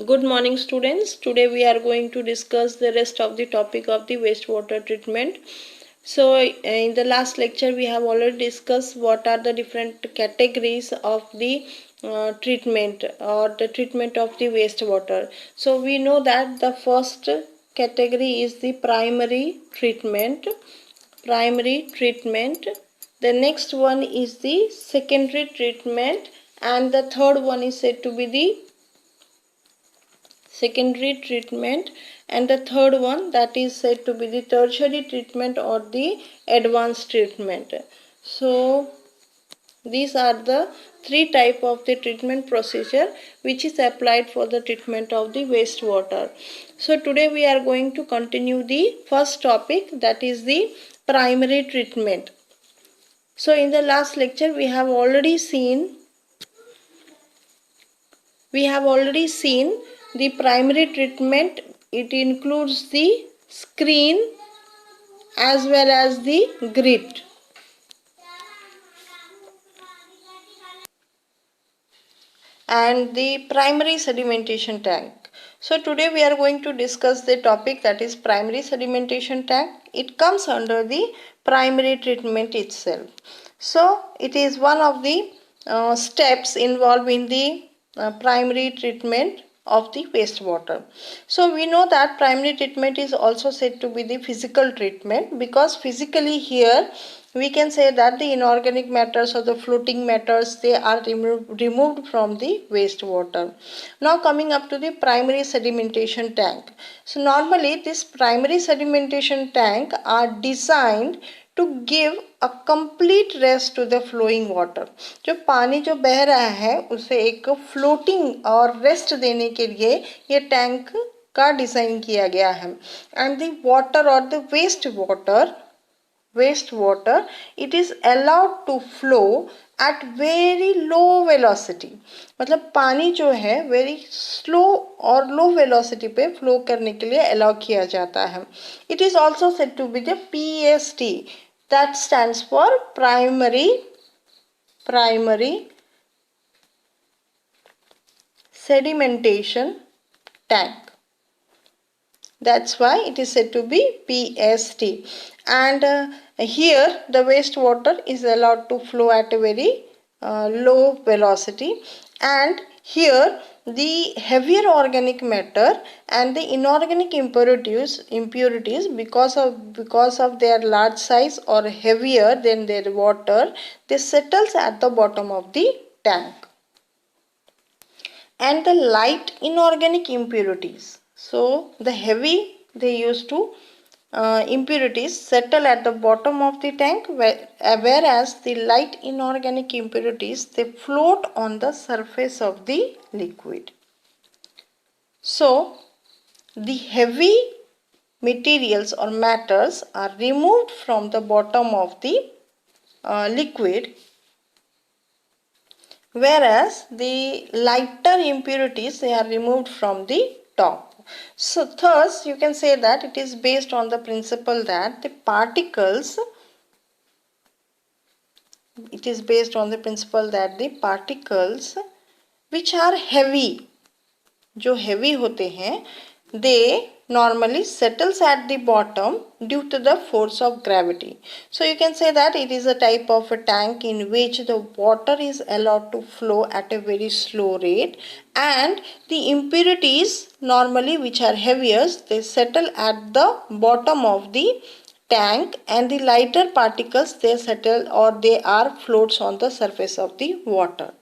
Good morning students. Today we are going to discuss the rest of the topic of the wastewater treatment. So in the last lecture we have already discussed what are the different categories of the treatment or the treatment of the wastewater. So we know that the first category is the primary treatment. The next one is the secondary treatment, and the third one is said to be the secondary treatment, and the third one that is said to be the tertiary treatment or the advanced treatment. So these are the three type of the treatment procedure which is applied for the treatment of the wastewater. So today we are going to continue the first topic, that is the primary treatment. So in the last lecture we have already seen the primary treatment. It includes the screen as well as the grit. And the primary sedimentation tank. So today we are going to discuss the topic, that is primary sedimentation tank. It comes under the primary treatment itself. So it is one of the steps involved in the primary treatment of the wastewater. So we know that primary treatment is also said to be the physical treatment, because physically here we can say that the inorganic matters or the floating matters, they are removed from the wastewater. Now coming up to the primary sedimentation tank. So normally this primary sedimentation tank are designed to give a complete rest to the flowing water. जो पानी जो बह रहा है उसे एक floating और rest देने के लिए ये टैंक का डिजाइन किया गया है. एंड द वाटर और the wastewater, it is allowed to flow at very low velocity. मतलब पानी जो है very slow और low velocity पे flow करने के लिए allow किया जाता है. It is also said to be the PST, that stands for primary sedimentation tank. That's why it is said to be PST. And here the wastewater is allowed to flow at a very low velocity, and here the heavier organic matter and the inorganic impurities because of their large size or heavier than their water, they settles at the bottom of the tank. And the light inorganic impurities, so the heavy they used to impurities settle at the bottom of the tank, whereas the light inorganic impurities, they float on the surface of the liquid. So the heavy materials or matters are removed from the bottom of the liquid, whereas the lighter impurities, they are removed from the top. So thus you can say that it is based on the principle that the particles which are heavy, जो heavy होते हैं, they normally settles at the bottom due to the force of gravity. So you can say that it is a type of a tank in which the water is allowed to flow at a very slow rate, and the impurities normally which are heavier, they settle at the bottom of the tank, and the lighter particles, they settle or they are floats on the surface of the water.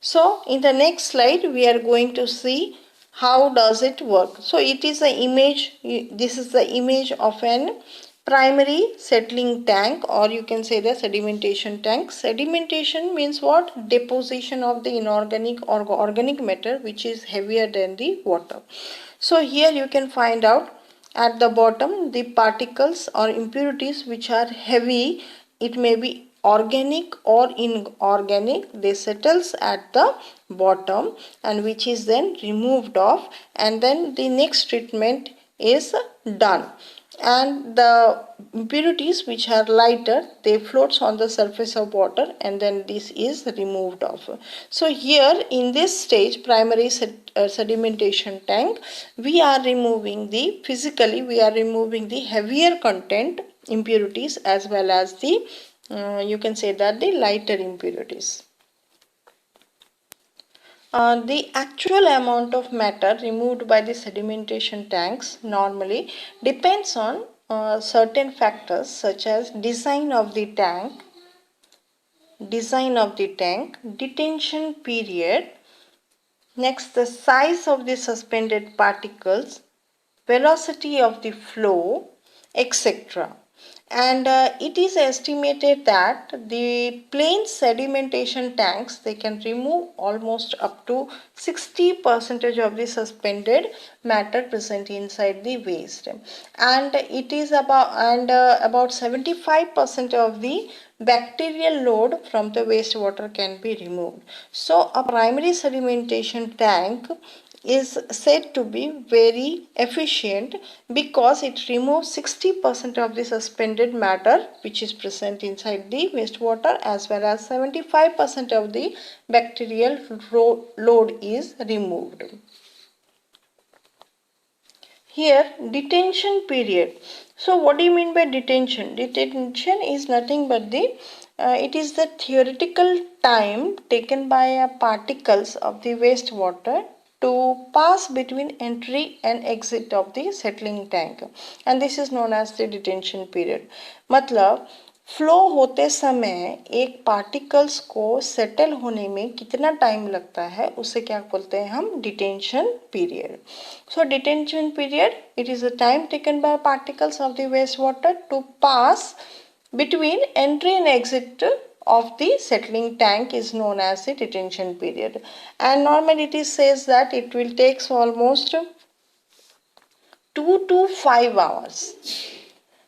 So in the next slide we are going to see how does it work. So it is an image, this is the image of an primary settling tank, or you can say the sedimentation tank. Sedimentation means what? Deposition of the inorganic or organic matter which is heavier than the water. So here you can find out at the bottom the particles or impurities which are heavy, it may be organic or inorganic, they settles at the bottom, and which is then removed off, and then the next treatment is done. and the impurities which are lighter, they floats on the surface of water, and then this is removed off. So here in this stage, primary sedimentation tank, we are removing the physically we are removing the heavier content impurities as well as the you can say that the lighter impurities. The actual amount of matter removed by the sedimentation tanks normally depends on certain factors such as design of the tank, detention period, next the size of the suspended particles, velocity of the flow, etc. And it is estimated that the plain sedimentation tanks, they can remove almost up to 60% of the suspended matter present inside the waste, and it is about 75% of the bacterial load from the wastewater can be removed. So a primary sedimentation tank is said to be very efficient because it removes 60% of the suspended matter which is present inside the wastewater, as well as 75% of the bacterial load is removed. Here, detention period. So what do you mean by detention? Detention is nothing but it is the theoretical time taken by particles of the wastewater to pass between entry and exit of the settling tank, and this is known as the detention period. मतलब flow होते समय एक particles को settle होने में कितना time लगता है, उसे क्या बोलते हैं हम, detention period. So detention period, it is the time taken by particles of the waste water to pass between entry and exit of the settling tank is known as the detention period, and normally it is says that it will take almost 2 to 5 hours.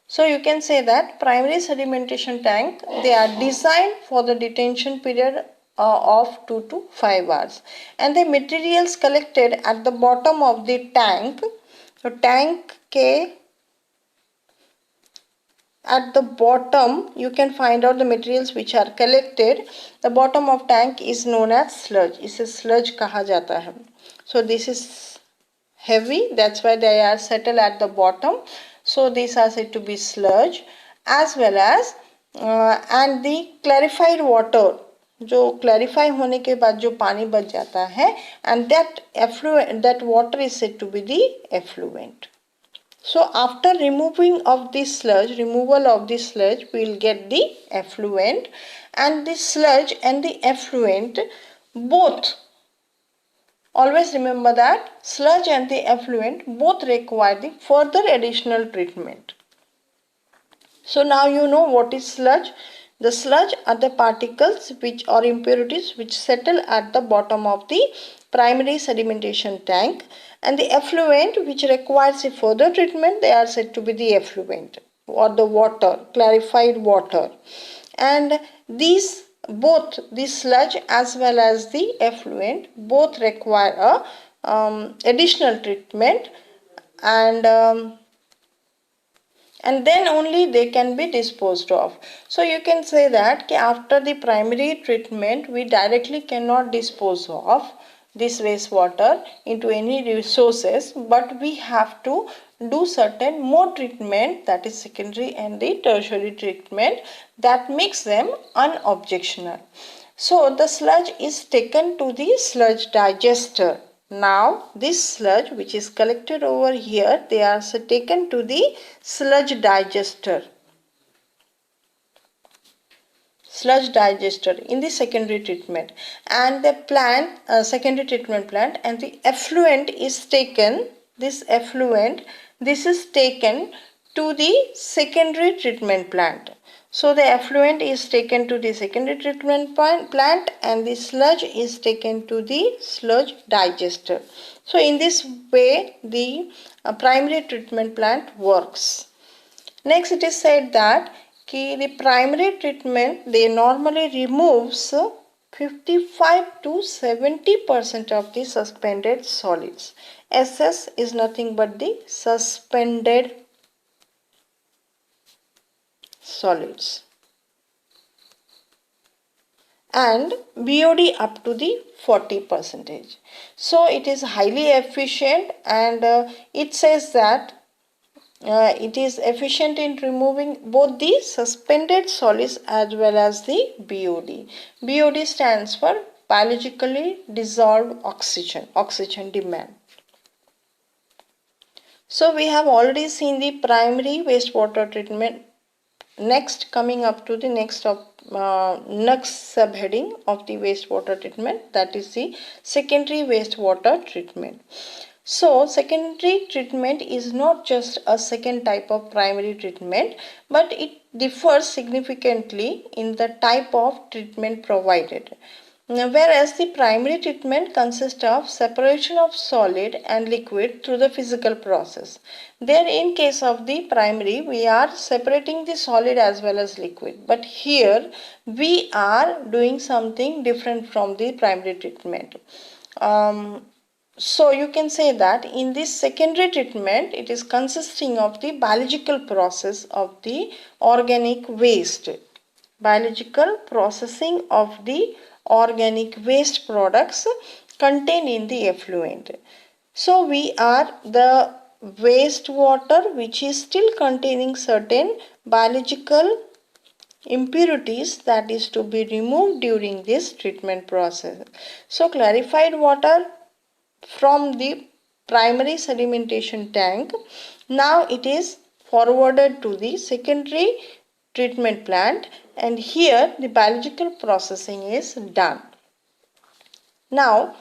So you can say that primary sedimentation tank, they are designed for the detention period of 2 to 5 hours, and the materials collected at the bottom of the tank, so tank के at the bottom you can find out the materials which are collected. The bottom of tank is known as sludge. इसे sludge कहा जाता है. So this is heavy, that's why they are settled at the bottom. So these are said to be sludge, as well as and the clarified water, जो clarify होने के बाद जो पानी बच जाता है, and that water is said to be the effluent. So after removal of this sludge, we will get the effluent, and the sludge and the effluent both, always remember that sludge and the effluent both require the further additional treatment. So now you know what is sludge. The sludge are the particles which or impurities which settle at the bottom of the primary sedimentation tank, and the effluent which requires a further treatment, they are said to be the effluent or the water, clarified water. And these both the sludge as well as the effluent both require a additional treatment, and then only they can be disposed of. So you can say that after the primary treatment we directly cannot dispose of this wastewater into any resources, but we have to do certain more treatment, that is secondary and the tertiary treatment, that makes them unobjectional. So the sludge is taken to the sludge digester. Now this sludge which is collected over here, they are taken to the sludge digester in the secondary treatment, and the secondary treatment plant, and the effluent is taken, this is taken to the secondary treatment plant. So the effluent is taken to the secondary treatment plant, and the sludge is taken to the sludge digester. So in this way the primary treatment plant works. Next it is said that the primary treatment, they normally removes 55 to 70% of the suspended solids. SS is nothing but the suspended solids, and BOD up to the 40%. So it is highly efficient, and it says that it is efficient in removing both the suspended solids as well as the BOD. BOD stands for biologically dissolved oxygen, oxygen demand. So we have already seen the primary wastewater treatment. Next, coming up to the next subheading of the wastewater treatment, that is the secondary wastewater treatment. So secondary treatment is not just a second type of primary treatment, but it differs significantly in the type of treatment provided. Whereas the primary treatment consists of separation of solid and liquid through the physical process. There, in case of the primary, we are separating the solid as well as liquid. But here we are doing something different from the primary treatment. So you can say that in this secondary treatment, it is consisting of the biological process of the organic waste. Biological processing of the organic waste products contained in the effluent. So we are the wastewater which is still containing certain biological impurities that is to be removed during this treatment process. So clarified water from the primary sedimentation tank, now it is forwarded to the secondary treatment plant, and here the biological processing is done. Now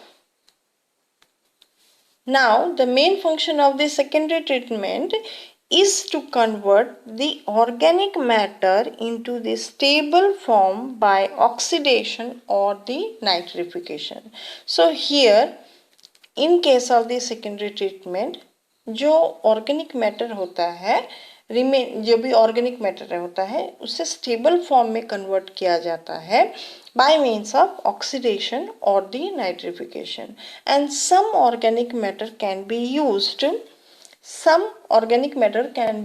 the main function of the secondary treatment is to convert the organic matter into the stable form by oxidation or the nitrification. So here in case of the secondary treatment, जो organic matter होता है जो भी organic matter होता है उसे stable form में convert किया जाता है by means of oxidation or the nitrification, and some organic matter can be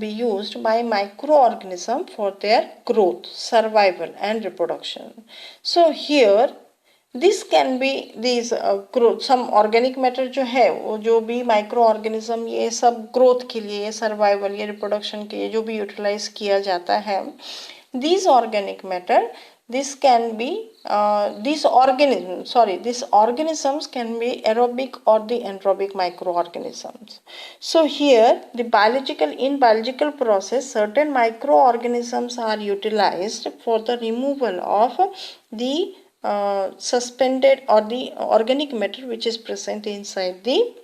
used by microorganisms for their growth, survival and reproduction. So here this can be this growth some organic matter जो है वो जो भी micro organism ये सब growth के लिए survival या रिप्रोडक्शन के लिए जो भी यूटिलाइज किया जाता है this organic matter this can be these organisms can be aerobic or the anaerobic microorganisms. So here the biological process certain microorganisms are utilized for the removal of the suspended or the organic matter which is present inside the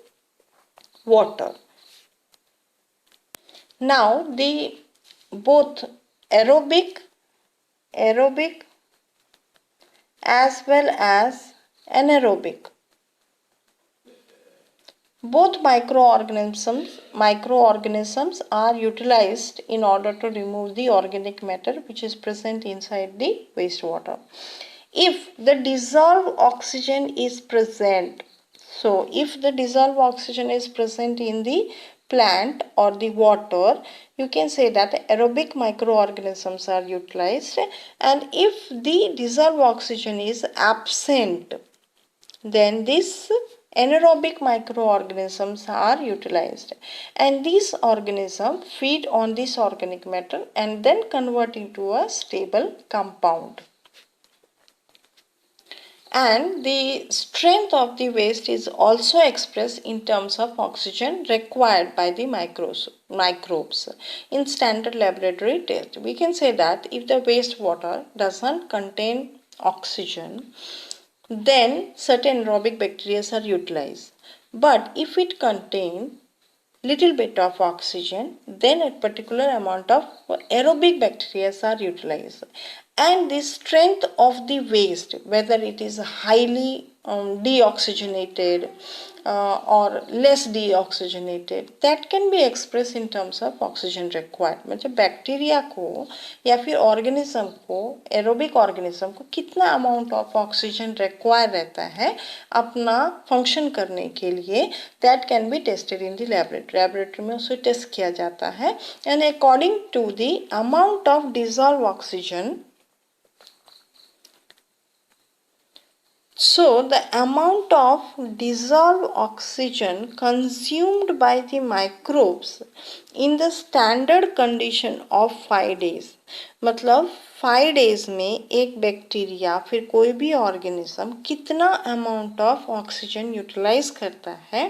water. Now the both aerobic as well as anaerobic, both microorganisms are utilized in order to remove the organic matter which is present inside the wastewater. If the dissolved oxygen is present, so if the dissolved oxygen is present in the plant or the water, you can say that aerobic microorganisms are utilized, and if the dissolved oxygen is absent, then these anaerobic microorganisms are utilized, and these organisms feed on this organic matter and then convert into a stable compound. And the strength of the waste is also expressed in terms of oxygen required by the microbes in standard laboratory test. We can say that if the wastewater doesn't contain oxygen, then certain aerobic bacteria are utilized. But if it contains little bit of oxygen, then a particular amount of aerobic bacteria are utilized. And the strength of the waste, whether it is highly deoxygenated or less deoxygenated, that can be expressed in terms of oxygen required. मतलब bacteria को या फिर organism को, aerobic organism को कितना amount of oxygen require रहता है अपना फंक्शन करने के लिए, that can be tested in the laboratory. Laboratory में उसे टेस्ट किया जाता है and according to the amount of dissolve oxygen. So, the amount of dissolved oxygen consumed by the microbes in the standard condition of 5 days, मतलब 5 days में एक bacteria फिर कोई भी ऑर्गेनिज्म कितना अमाउंट ऑफ ऑक्सीजन यूटिलाइज करता है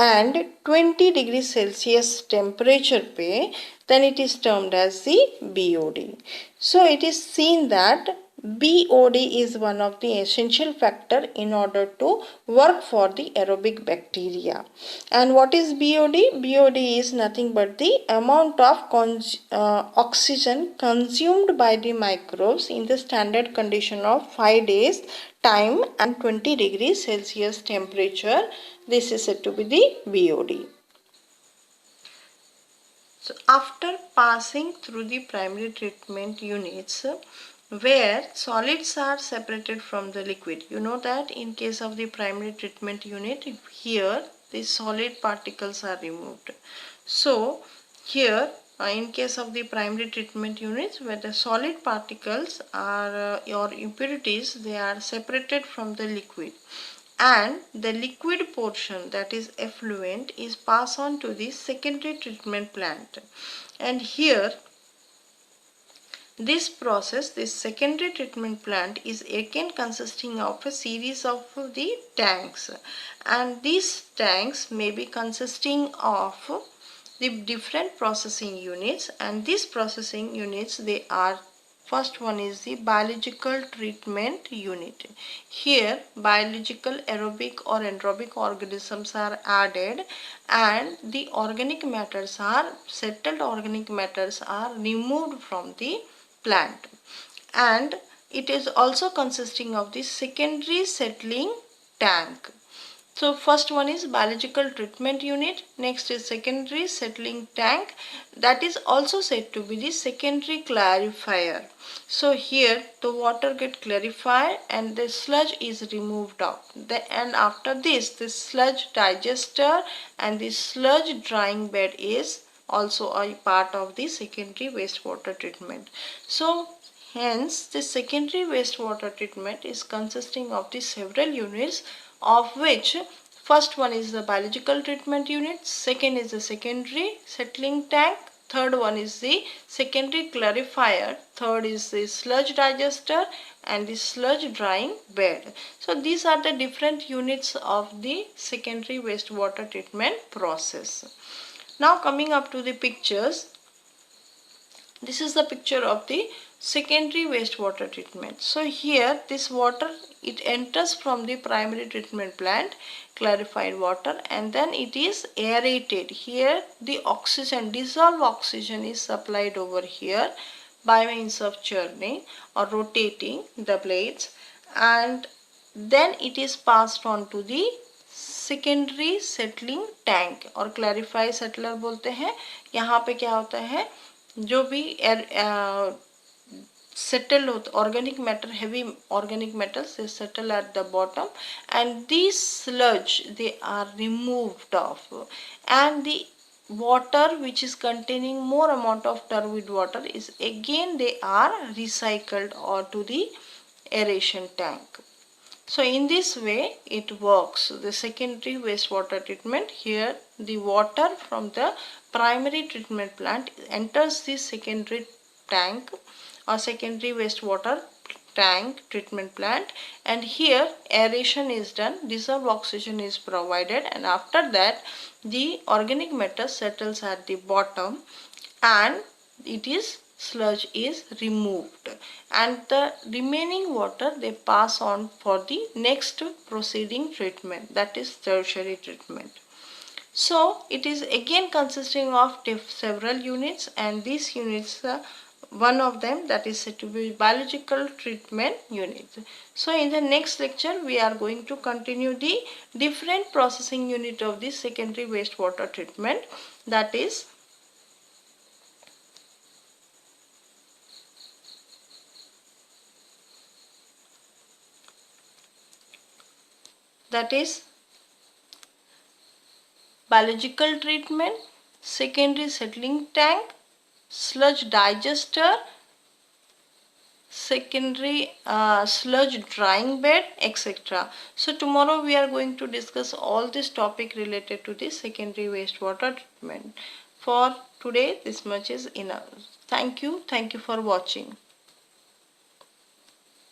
and 20 degree Celsius temperature पे, then it is termed as the BOD. So it is seen that BOD is one of the essential factor in order to work for the aerobic bacteria. And what is BOD? BOD is nothing but the amount of oxygen consumed by the microbes in the standard condition of 5 days time and 20 degrees Celsius temperature. This is said to be the BOD. So after passing through the primary treatment units where solids are separated from the liquid, you know that in case of the primary treatment unit, here the solid particles are removed. So here in case of the primary treatment units where the solid particles are or impurities, they are separated from the liquid, and the liquid portion, that is effluent, is passed on to the secondary treatment plant. And here this process, this secondary treatment plant, is again consisting of a series of the tanks, and these tanks may be consisting of the different processing units, and these processing units, they are, first one is the biological treatment unit. Here biological aerobic or anaerobic organisms are added and the organic matters are, settled organic matters are removed from the plant, and it is also consisting of the secondary settling tank. So first one is biological treatment unit, next is secondary settling tank, that is also said to be the secondary clarifier. So here the water get clarified and the sludge is removed out, and after this sludge digester and the sludge drying bed is also a part of the secondary wastewater treatment. So hence the secondary wastewater treatment is consisting of the several units, of which first one is the biological treatment unit, second is the secondary settling tank, third one is the secondary clarifier, third is the sludge digester and the sludge drying bed. So these are the different units of the secondary wastewater treatment process. Now coming up to the pictures, this is the picture of the secondary wastewater treatment. So here this water, it enters from the primary treatment plant, clarified water, and then it is aerated. Here the oxygen, dissolved oxygen, is supplied over here by means of churning or rotating the blades, and then it is passed on to the secondary settling tank और clarify settler बोलते हैं. यहाँ पे क्या होता है, जो भी settle organic matter, heavy organic metals, they settle at the bottom, and these sludge, they are removed off, and the water which is containing more amount of turbid water is again they are recycled or to the aeration tank. So in this way it works, the secondary wastewater treatment. Here the water from the primary treatment plant enters the secondary tank or secondary wastewater tank treatment plant, and here aeration is done, dissolved oxygen is provided, and after that the organic matter settles at the bottom and it is sludge is removed, and the remaining water they pass on for the next proceeding treatment, that is tertiary treatment. So it is again consisting of several units, and these units one of them, that is said to be biological treatment unit. So in the next lecture we are going to continue the different processing unit of the secondary wastewater treatment, that is biological treatment, secondary settling tank, sludge digester, secondary sludge drying bed, etc. So tomorrow we are going to discuss all this topic related to the secondary wastewater treatment. For today this much is enough. Thank you for watching.